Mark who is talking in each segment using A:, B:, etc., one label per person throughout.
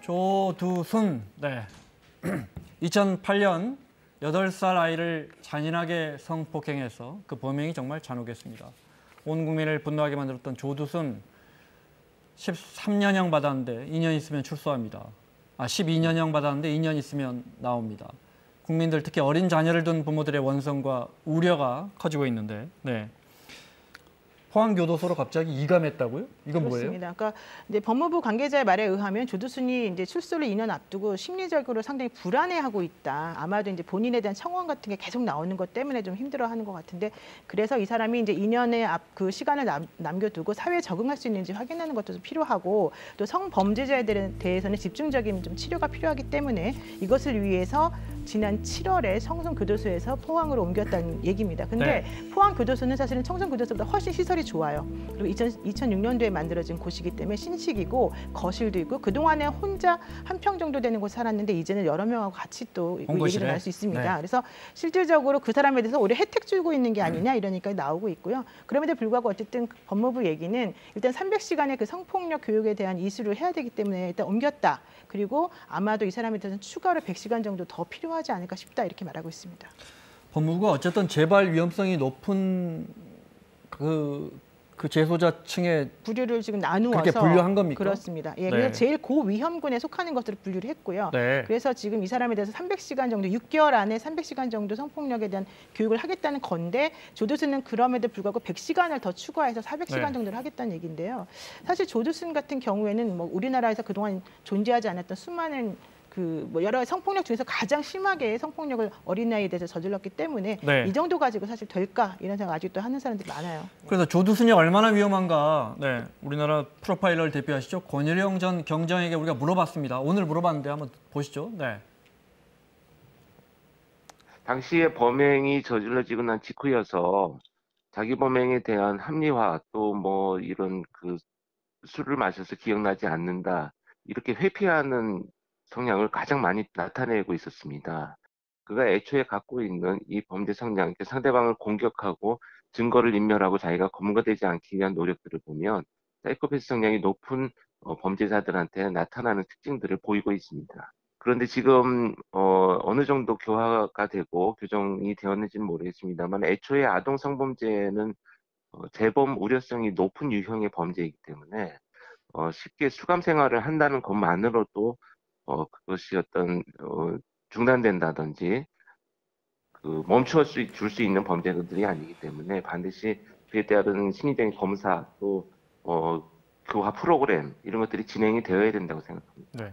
A: 조두순, 네. 2008년 8살 아이를 잔인하게 성폭행해서 그 범행이 정말 잔혹했습니다. 온 국민을 분노하게 만들었던 조두순 13년형 받았는데 2년 있으면 출소합니다. 12년형 받았는데 2년 있으면 나옵니다. 국민들 특히 어린 자녀를 둔 부모들의 원성과 우려가 커지고 있는데, 네. 포항교도소로 갑자기 이감했다고요? 이건
B: 그렇습니다.
A: 뭐예요?
B: 그러니까 이제 법무부 관계자의 말에 의하면 조두순이 이제 출소를 2년 앞두고 심리적으로 상당히 불안해하고 있다. 아마도 이제 본인에 대한 청원 같은 게 계속 나오는 것 때문에 좀 힘들어하는 것 같은데, 그래서 이 사람이 이제 2년의 그 시간을 남겨두고 사회에 적응할 수 있는지 확인하는 것도 좀 필요하고, 또 성범죄자에 대해서는 집중적인 좀 치료가 필요하기 때문에 이것을 위해서 지난 7월에 청송교도소에서 포항으로 옮겼다는 얘기입니다. 근데
A: 네.
B: 포항교도소는 사실은 청송교도소보다 훨씬 시설이 좋아요. 그리고 2006년도에 만들어진 곳이기 때문에 신식이고 거실도 있고, 그동안에 혼자 한 평 정도 되는 곳에 살았는데 이제는 여러 명하고 같이 또 얘기를 할 수 있습니다.
A: 네.
B: 그래서 실질적으로 그 사람에 대해서 오히려 혜택 주고 있는 게 아니냐 이런 얘기가 나오고 있고요. 그럼에도 불구하고 어쨌든 법무부 얘기는 일단 300시간의 그 성폭력 교육에 대한 이수를 해야 되기 때문에 일단 옮겼다. 그리고 아마도 이 사람에 대해서는 추가로 100시간 정도 더 필요하지 않을까 싶다 이렇게 말하고 있습니다.
A: 법무부가 어쨌든 재발 위험성이 높은 그 재소자층에
B: 부류를 지금 나누어서
A: 그렇게 분류한 겁니까?
B: 그렇습니다. 예,
A: 네.
B: 그래서 제일 고위험군에 속하는 것들을 분류를 했고요.
A: 네.
B: 그래서 지금 이 사람에 대해서 300시간 정도, 6개월 안에 300시간 정도 성폭력에 대한 교육을 하겠다는 건데, 조두순은 그럼에도 불구하고 100시간을 더 추가해서 400시간
A: 네.
B: 정도를 하겠다는 얘기인데요. 사실 조두순 같은 경우에는 뭐 우리나라에서 그동안 존재하지 않았던 수많은 뭐 여러 성폭력 중에서 가장 심하게 성폭력을 어린 나이에 대해서 저질렀기 때문에
A: 네.
B: 이 정도 가지고 사실 될까 이런 생각 아직도 하는 사람들이 많아요.
A: 그래서 조두순이 얼마나 위험한가, 네, 우리나라 프로파일러를 대표하시죠 권일영 전 경장에게 우리가 물어봤습니다. 오늘 물어봤는데 한번 보시죠. 네.
C: 당시에 범행이 저질러지고 난 직후여서 자기 범행에 대한 합리화, 또 뭐 이런 그 술을 마셔서 기억나지 않는다, 이렇게 회피하는 성향을 가장 많이 나타내고 있었습니다. 그가 애초에 갖고 있는 이 범죄 성향, 상대방을 공격하고 증거를 인멸하고 자기가 검거되지 않기 위한 노력들을 보면 사이코패스 성향이 높은 범죄자들한테 나타나는 특징들을 보이고 있습니다. 그런데 지금 어느 정도 교화가 되고 교정이 되었는지는 모르겠습니다만, 애초에 아동 성범죄는 재범 우려성이 높은 유형의 범죄이기 때문에 쉽게 수감 생활을 한다는 것만으로도 그것이 어떤 중단된다든지 멈춰 줄 수 있는 범죄들이 아니기 때문에, 반드시 그에 따른 심리적인 검사, 또 교화 프로그램, 이런 것들이 진행이 되어야 된다고 생각합니다.
A: 네.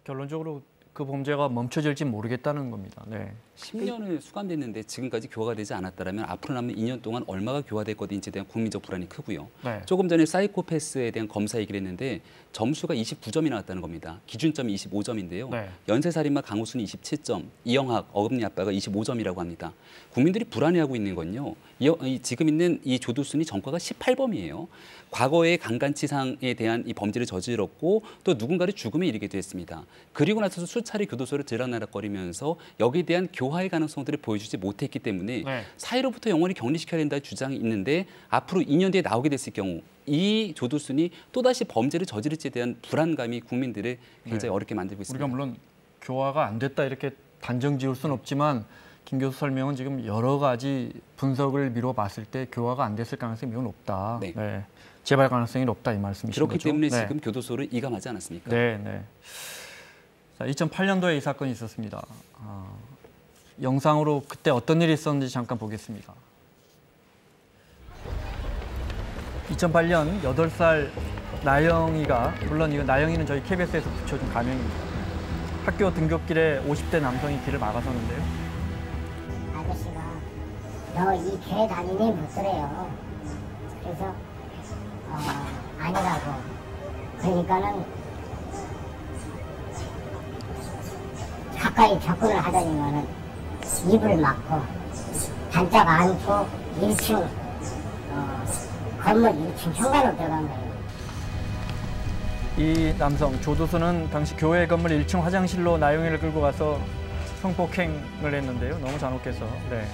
A: 결론적으로 그 범죄가 멈춰질지 모르겠다는 겁니다. 네.
D: 10년을 수감됐는데 지금까지 교화가 되지 않았다면 앞으로 남는 2년 동안 얼마가 교화될 것인지에 대한 국민적 불안이 크고요.
A: 네.
D: 조금 전에 사이코패스에 대한 검사 얘기를 했는데 점수가 29점이 나왔다는 겁니다. 기준점이 25점인데요.
A: 네.
D: 연쇄살인마 강호순이 27점, 이영학 어금니 아빠가 25점이라고 합니다. 국민들이 불안해하고 있는 건요. 지금 있는 이 조두순이 전과가 18범이에요. 과거의 강간치상에 대한 이 범죄를 저질렀고 또 누군가를 죽음에 이르게 했습니다. 그리고 나서도 수차례 교도소를 들락날락거리면서 여기에 대한 교화의 가능성들을 보여주지 못했기 때문에
A: 네.
D: 사회로부터 영원히 격리시켜야 된다는 주장이 있는데, 앞으로 2년 뒤에 나오게 됐을 경우 이 조두순이 또다시 범죄를 저지를지에 대한 불안감이 국민들을 굉장히 어렵게 만들고 있습니다.
A: 우리가 물론 교화가 안 됐다 이렇게 단정 지을 수는 없지만 김 교수 설명은 지금 여러 가지 분석을 미뤄 봤을 때 교화가 안 됐을 가능성이 매우 높다.
D: 네.
A: 네. 재발 가능성이 높다 이 말씀이신
D: 그렇기
A: 거죠?
D: 때문에
A: 네.
D: 지금 교도소를 이감하지 않았습니까?
A: 네, 네. 자, 2008년도에 이 사건이 있었습니다. 영상으로 그때 어떤 일이 있었는지 잠깐 보겠습니다. 2008년 8살 나영이가, 물론 이거 나영이는 저희 KBS에서 붙여준 가명입니다. 학교 등굣길에 50대 남성이 길을 막아서는데요.
E: 아저씨가 너 이 교회 다니니 묻더래요. 그래서 아니라고. 그러니까는 가까이 접근을 하더니만은 입을 막고 단짝 안고 1층 건물 1층 현관으로 들어간 거예요.
A: 이 남성 조두순은 당시 교회 건물 1층 화장실로 나영이를 끌고 가서 성폭행을 했는데요. 너무 잔혹해서 네.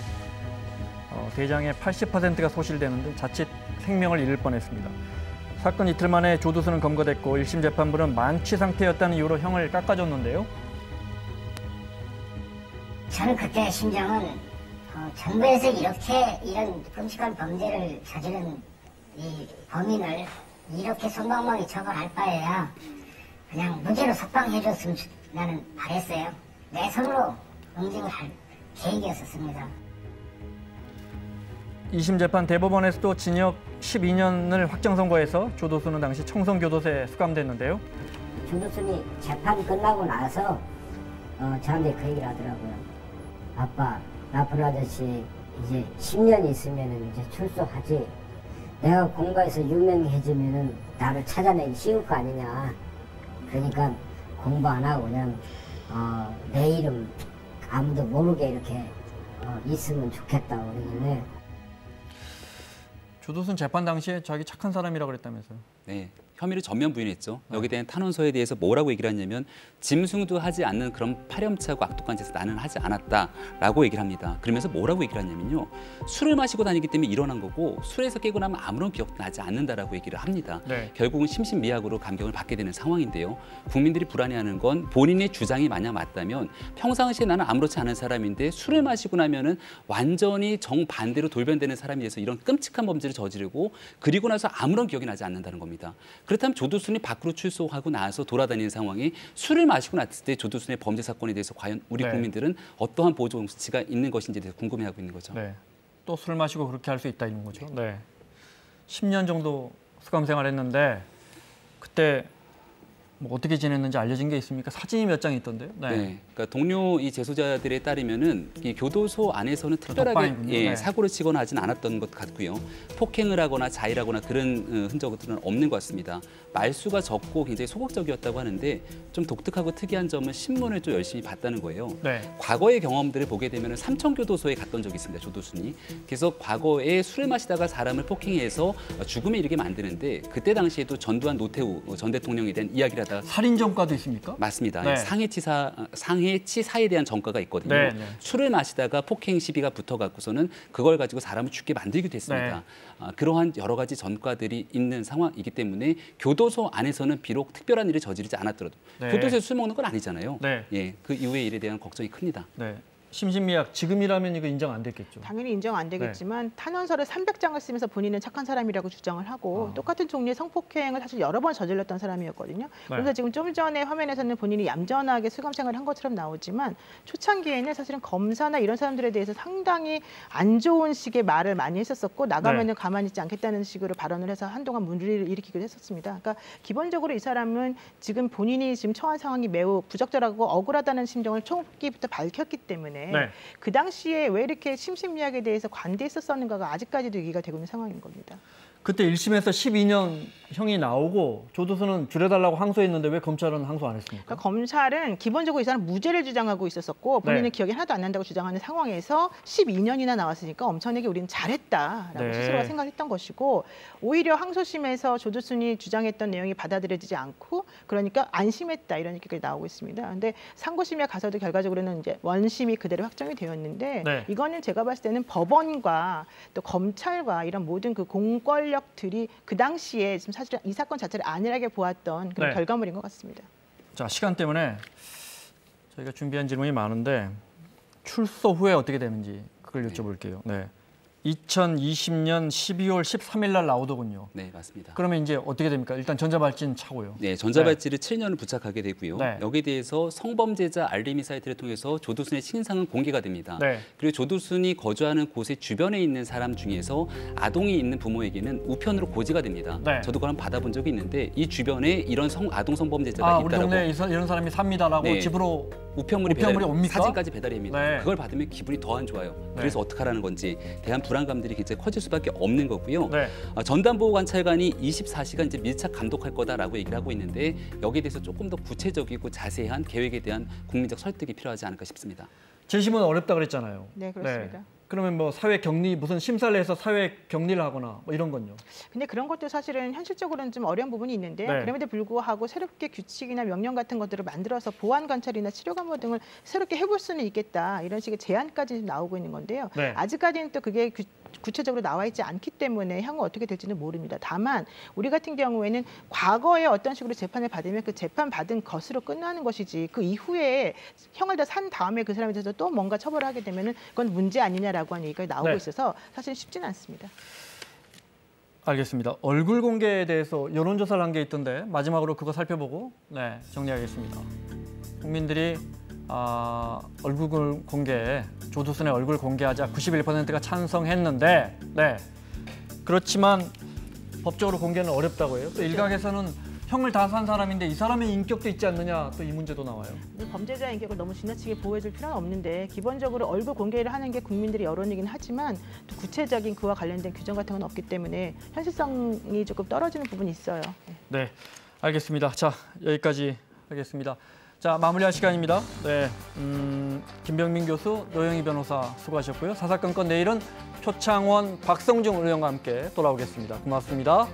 A: 대장의 80%가 소실되는데 자칫 생명을 잃을 뻔했습니다. 사건 이틀 만에 조두순은 검거됐고 1심 재판부는 만취 상태였다는 이유로 형을 깎아줬는데요.
E: 저는 그때 심정은 정부에서 이런 끔찍한 범죄를 저지른 이 범인을 이렇게 손방망이 처벌할 바에야 그냥 무죄로 석방해줬으면 나는 바랬어요. 내 손으로 응징을 할 계획이었었습니다.
A: 2심 재판 대법원에서도 징역 12년을 확정 선고해서 조두순은 당시 청송교도소에 수감됐는데요.
E: 조두순이 재판 끝나고 나서 저한테 그 얘기를 하더라고요. 아빠, 나쁜 아저씨 이제 10년 있으면 이제 출소하지. 내가 공부해서 유명해지면은 나를 찾아내기 쉬울 거 아니냐. 그러니까 공부 안 하고 그냥 내 이름 아무도 모르게 이렇게 있으면 좋겠다고 그러길래.
A: 조두순 재판 당시에 자기 착한 사람이라고 그랬다면서요.
D: 네, 혐의를 전면 부인했죠. 여기에 대한 탄원서에 대해서 뭐라고 얘기를 했냐면 짐승도 하지 않는 그런 파렴치하고 악독한 짓을 나는 하지 않았다라고 얘기를 합니다. 그러면서 뭐라고 얘기를 하냐면요. 술을 마시고 다니기 때문에 일어난 거고 술에서 깨고 나면 아무런 기억도 나지 않는다라고 얘기를 합니다.
A: 네.
D: 결국은 심신미약으로 감경을 받게 되는 상황인데요. 국민들이 불안해하는 건 본인의 주장이 만약 맞다면 평상시에 나는 아무렇지 않은 사람인데 술을 마시고 나면은 완전히 정반대로 돌변되는 사람이 돼서 이런 끔찍한 범죄를 저지르고 그리고 나서 아무런 기억이 나지 않는다는 겁니다. 그렇다면 조두순이 밖으로 출소하고 나서 돌아다니는 상황이 술을 마시고 났을 때 조두순의 범죄 사건에 대해서 과연 우리
A: 네.
D: 국민들은 어떠한 보호 조치가 있는 것인지에 대해서 궁금해하고 있는 거죠.
A: 네. 또 술 마시고 그렇게 할 수 있다 이런 거죠. 네. 10년 정도 수감 생활했는데 그때 뭐 어떻게 지냈는지 알려진 게 있습니까? 사진이 몇 장 있던데요.
D: 네. 그러니까 동료 이 재소자들에 따르면은 이 교도소 안에서는 특별하게
A: 네.
D: 사고를 치거나 하진 않았던 것 같고요. 폭행을 하거나 자일하거나 그런 흔적들은 없는 것 같습니다. 말수가 적고 굉장히 소극적이었다고 하는데 좀 독특하고 특이한 점은 신문을 좀 열심히 봤다는 거예요.
A: 네.
D: 과거의 경험들을 보게 되면 삼청교도소에 갔던 적이 있습니다. 조두순이. 그래서 과거에 술을 마시다가 사람을 폭행해서 죽음에 이르게 만드는데 그때 당시에도 전두환 노태우 전 대통령에 대한 이야기를 하다가
A: 살인 전과도 있습니까?
D: 맞습니다.
A: 네.
D: 상해치사에 대한 전과가 있거든요.
A: 네, 네.
D: 술을 마시다가 폭행 시비가 붙어갖고서는 그걸 가지고 사람을 죽게 만들기도 했습니다.
A: 네.
D: 그러한 여러 가지 전과들이 있는 상황이기 때문에 교도소 안에서는 비록 특별한 일을 저지르지 않았더라도
A: 네.
D: 교도소에서 술 먹는 건 아니잖아요.
A: 네.
D: 예, 그 이후의 일에 대한 걱정이 큽니다.
A: 네. 심신미약 지금이라면 이거 인정 안 됐겠죠.
B: 당연히 인정 안 되겠지만 탄원서를 300장을 쓰면서 본인은 착한 사람이라고 주장을 하고 똑같은 종류의 성폭행을 사실 여러 번 저질렀던 사람이었거든요. 그래서 지금 좀 전에 화면에서는 본인이 얌전하게 수감 생활을 한 것처럼 나오지만 초창기에는 사실은 검사나 이런 사람들에 대해서 상당히 안 좋은 식의 말을 많이 했었었고 나가면은 가만히 있지 않겠다는 식으로 발언을 해서 한동안 문제를 일으키기도 했었습니다. 그러니까 기본적으로 이 사람은 지금 본인이 지금 처한 상황이 매우 부적절하고 억울하다는 심정을 초기부터 밝혔기 때문에
A: 네.
B: 그 당시에 왜 이렇게 심신미약에 대해서 관대했었는가가 아직까지도 얘기가 되고 있는 상황인 겁니다.
A: 그때 1심에서 12년 형이 나오고 조두순은 줄여달라고 항소했는데 왜 검찰은 항소 안 했습니까?
B: 그러니까 검찰은 기본적으로 이 사람 무죄를 주장하고 있었었고 본인은
A: 네.
B: 기억이 하나도 안 난다고 주장하는 상황에서 12년이나 나왔으니까 엄청나게 우리는 잘했다라고
A: 네.
B: 스스로가 생각했던 것이고 오히려 항소심에서 조두순이 주장했던 내용이 받아들여지지 않고 그러니까 안심했다 이런 얘기가 나오고 있습니다. 그런데 상고심에 가서도 결과적으로는 이제 원심이 그대로 확정이 되었는데
A: 네.
B: 이거는 제가 봤을 때는 법원과 또 검찰과 이런 모든 그 공권력들이 그 당시에 지금 사실 이 사건 자체를 안일하게 보았던 그런
A: 네.
B: 결과물인 것 같습니다.
A: 자, 시간 때문에 저희가 준비한 질문이 많은데 출소 후에 어떻게 되는지 그걸 여쭤볼게요. 네. 2020년 12월 13일 날 나오더군요.
D: 네, 맞습니다.
A: 그러면 이제 어떻게 됩니까? 일단 전자발찌는 차고요.
D: 네, 전자발찌를 7년을 부착하게 되고요.
A: 네.
D: 여기에 대해서 성범죄자 알림이 사이트를 통해서 조두순의 신상은 공개가 됩니다.
A: 네.
D: 그리고 조두순이 거주하는 곳의 주변에 있는 사람 중에서 아동이 있는 부모에게는 우편으로 고지가 됩니다.
A: 네.
D: 저도 그걸 받아본 적이 있는데 이 주변에 이런 아동 성범죄자가
A: 우리
D: 있다라고
A: 동네에 이런 사람이 삽니다라고
D: 네.
A: 집으로
D: 우편물이
A: 옵니까?
D: 사진까지 배달이 됩니다.
A: 네.
D: 그걸 받으면 기분이 더 안 좋아요.
A: 네.
D: 그래서 어떡하라는 건지 대한 불안감들이 굉장히 커질 수밖에 없는 거고요.
A: 네.
D: 전담보호관찰관이 24시간 이제 밀착 감독할 거다라고 얘기를 하고 있는데 여기에 대해서 조금 더 구체적이고 자세한 계획에 대한 국민적 설득이 필요하지 않을까 싶습니다.
A: 재심은 어렵다 그랬잖아요.
B: 네, 그렇습니다.
A: 그러면 뭐 사회 격리 무슨 심사를 해서 사회 격리를 하거나 뭐 이런 건요.
B: 근데 그런 것도 사실은 현실적으로는 좀 어려운 부분이 있는데
A: 네.
B: 그럼에도 불구하고 새롭게 규칙이나 명령 같은 것들을 만들어서 보안 관찰이나 치료 감호 등을 새롭게 해볼 수는 있겠다 이런 식의 제안까지 나오고 있는 건데요.
A: 네.
B: 아직까지는 또 그게 구체적으로 나와 있지 않기 때문에 향후 어떻게 될지는 모릅니다. 다만 우리 같은 경우에는 과거에 어떤 식으로 재판을 받으면 그 재판 받은 것으로 끝나는 것이지 그 이후에 형을 다 산 다음에 그 사람에 대해서 또 뭔가 처벌을 하게 되면은 그건 문제 아니냐라고 하는 얘기가 나오고
A: 네.
B: 있어서 사실 쉽지는 않습니다.
A: 알겠습니다. 얼굴 공개에 대해서 여론조사를 한 게 있던데 마지막으로 그거 살펴보고 네, 정리하겠습니다. 국민들이 얼굴 공개, 조두순의 얼굴 공개하자 91%가 찬성했는데 네, 그렇지만 법적으로 공개는 어렵다고 해요. 또 일각에서는 형을 다 산 사람인데 이 사람의 인격도 있지 않느냐 또 이 문제도 나와요.
B: 범죄자의 인격을 너무 지나치게 보호해줄 필요는 없는데 기본적으로 얼굴 공개를 하는 게 국민들의 여론이긴 하지만 또 구체적인 그와 관련된 규정 같은 건 없기 때문에 현실성이 조금 떨어지는 부분이 있어요.
A: 네, 알겠습니다. 자, 여기까지 하겠습니다. 자, 마무리할 시간입니다. 네, 김병민 교수, 노영희 변호사 수고하셨고요. 사사건건 내일은 표창원, 박성중 의원과 함께 돌아오겠습니다. 고맙습니다.